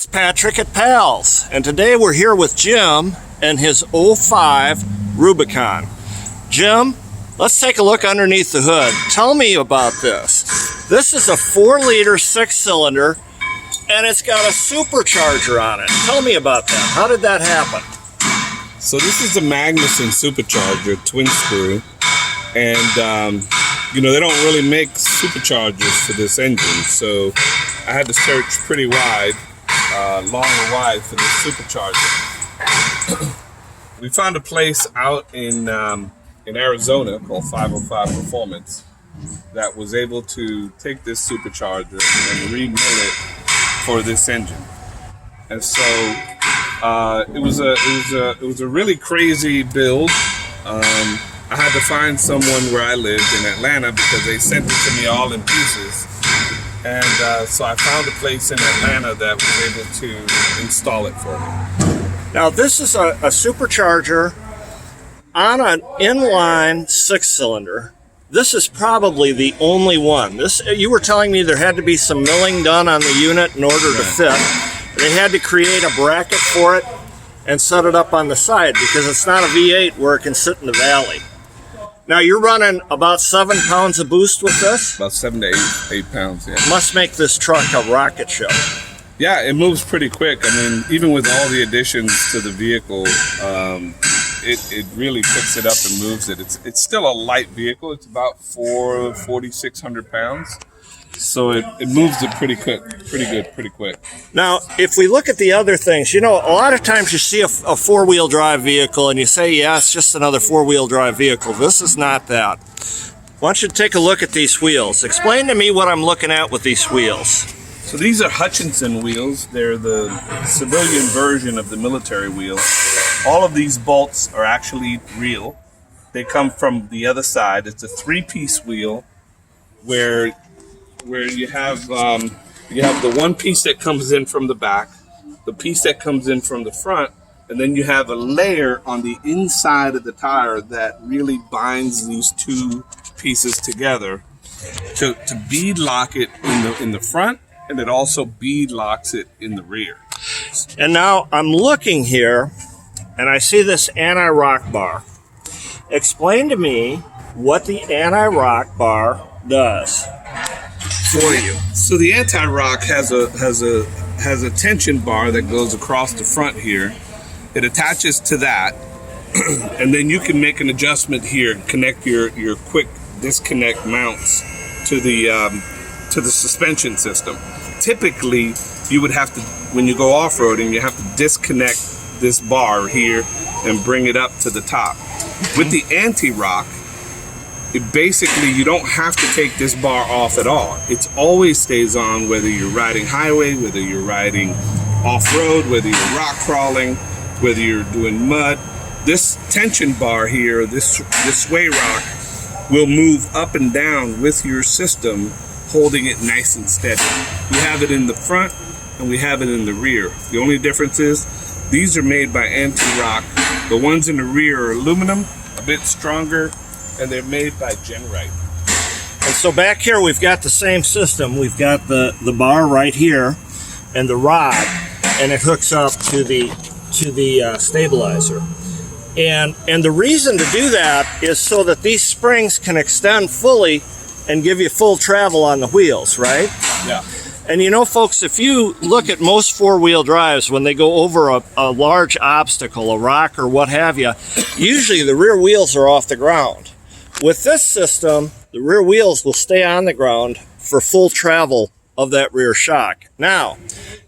Patrick at Pals, and today we're here with Jim and his '05 Rubicon. Jim, let's take a look underneath the hood. Tell me about this. This is a 4-liter 6-cylinder, and it's got a supercharger on it. Tell me about that. How did that happen? So this is a Magnuson Supercharger twin screw, and they don't really make superchargers for this engine, so I had to search pretty wide, long and wide, for this supercharger. We found a place out in Arizona called 505 Performance that was able to take this supercharger and remill it for this engine. And so it was a really crazy build. I had to find someone where I lived in Atlanta because they sent it to me all in pieces. And so I found a place in Atlanta that was able to install it for me. Now this is a supercharger on an inline 6-cylinder. This is probably the only one. You were telling me there had to be some milling done on the unit in order to fit. They had to create a bracket for it and set it up on the side because it's not a V8 where it can sit in the valley. Now you're running about 7 pounds of boost with this? About 7 to 8 pounds, yeah. Must make this truck a rocket ship. Yeah, it moves pretty quick. I mean, even with all the additions to the vehicle, it really picks it up and moves it. It's still a light vehicle. It's about 4,600 pounds. So it moves it pretty quick. Now, if we look at the other things, a lot of times you see a 4-wheel drive vehicle and you say, yeah, it's just another 4-wheel drive vehicle. This is not that. Why don't you take a look at these wheels? Explain to me what I'm looking at with these wheels. So these are Hutchinson wheels. They're the civilian version of the military wheels. All of these bolts are actually real. They come from the other side. It's a 3-piece wheel where you have the one piece that comes in from the back, the piece that comes in from the front, and then you have a layer on the inside of the tire that really binds these two pieces together to bead lock it in the front, and it also bead locks it in the rear. And now I'm looking here, and I see this anti-rock bar. Explain to me what the anti-rock bar does for you. So the anti-rock has a tension bar that goes across the front here. It attaches to that, and then you can make an adjustment here, connect your quick disconnect mounts to the suspension system. Typically, you would have to, when you go off-roading, you have to disconnect this bar here and bring it up to the top. With the anti-rock, you don't have to take this bar off at all. It always stays on, whether you're riding highway, whether you're riding off-road, whether you're rock crawling, whether you're doing mud. This tension bar here, this sway rock, will move up and down with your system, holding it nice and steady. We have it in the front and we have it in the rear. The only difference is these are made by anti-rock. The ones in the rear are aluminum, a bit stronger, and they're made by Genrite. And so back here we've got the same system. We've got the bar right here and the rod, and it hooks up to the stabilizer. And the reason to do that is so that these springs can extend fully and give you full travel on the wheels, right? Yeah. And folks, if you look at most 4-wheel drives, when they go over a large obstacle, a rock or what have you, usually the rear wheels are off the ground. With this system, the rear wheels will stay on the ground for full travel of that rear shock. Now,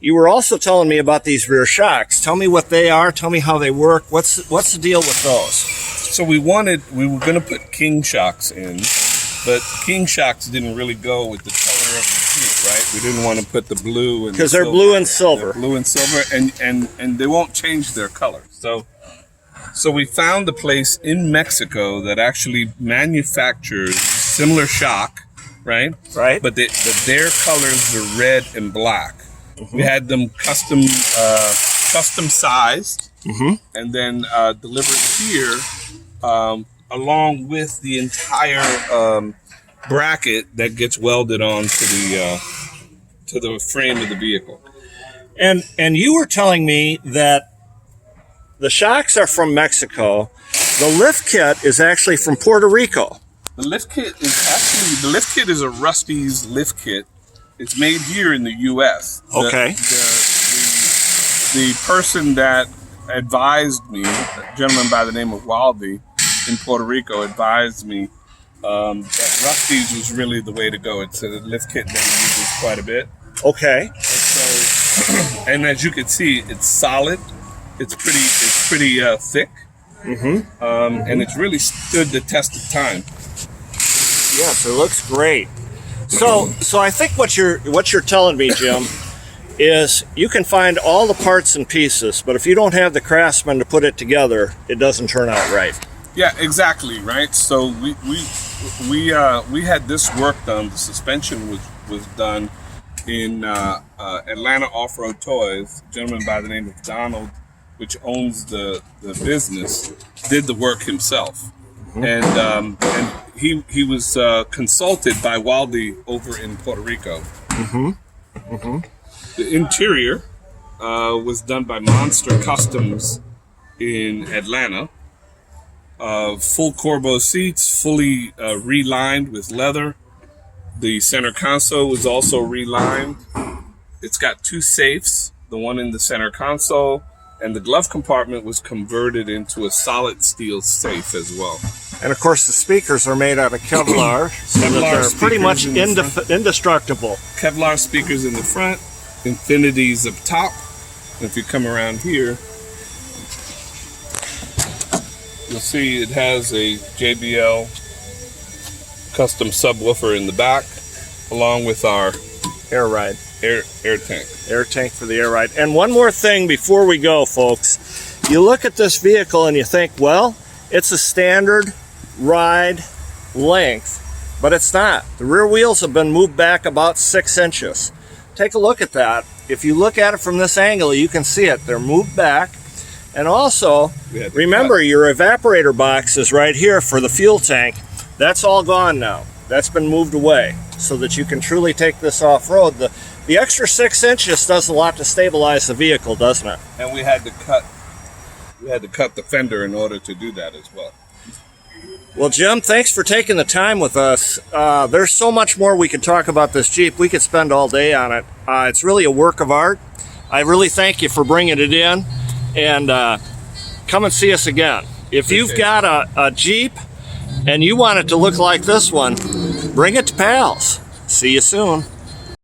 you were also telling me about these rear shocks. Tell me what they are. Tell me how they work. What's the deal with those? So we were going to put King shocks in, but King shocks didn't really go with the color of the Jeep, right? We didn't want to put the blue and because they're blue and silver. They're blue and silver, and they won't change their color. So we found a place in Mexico that actually manufactures similar shock, right? Right. But their colors are red and black. Mm-hmm. We had them custom sized, mm-hmm. and then delivered here along with the entire bracket that gets welded onto the frame of the vehicle. And you were telling me that the shocks are from Mexico. The lift kit is actually from Puerto Rico. The lift kit is a Rusty's lift kit. It's made here in the U.S. Okay. The person that advised me, a gentleman by the name of Waldy in Puerto Rico, advised me that Rusty's was really the way to go. It's a lift kit that he uses quite a bit. Okay. And so, and as you can see, it's solid. It's pretty thick. Mm-hmm. And it's really stood the test of time. Yes, it looks great. So I think what you're telling me, Jim, is you can find all the parts and pieces, but if you don't have the craftsman to put it together, it doesn't turn out right. Yeah, exactly, right. So we had this work done. The suspension was done in Atlanta Off-Road Toys. A gentleman by the name of Donald, which owns the business, did the work himself, and he was consulted by Waldy over in Puerto Rico. Mm-hmm. Mm-hmm. The interior was done by Monster Customs in Atlanta. Full Corbo seats, fully relined with leather. The center console was also relined. It's got two safes, the one in the center console, and the glove compartment was converted into a solid steel safe as well. And of course, the speakers are made out of Kevlar, so that they're pretty much indestructible. Kevlar speakers in the front, Infinities up top. And if you come around here, you'll see it has a JBL custom subwoofer in the back, along with our air ride. Air tank. Air tank for the air ride. And one more thing before we go, folks. You look at this vehicle and you think, well, it's a standard ride length, but it's not. The rear wheels have been moved back about 6 inches. Take a look at that. If you look at it from this angle, you can see it. They're moved back. And also, remember, your evaporator box is right here for the fuel tank. That's all gone now. That's been moved away so that you can truly take this off-road. The extra 6 inches does a lot to stabilize the vehicle, doesn't it? And we had to cut the fender in order to do that as well. Well, Jim, thanks for taking the time with us. There's so much more we could talk about this Jeep. We could spend all day on it. It's really a work of art. I really thank you for bringing it in. And come and see us again. If you've got a Jeep and you want it to look like this one, bring it to Pals. See you soon.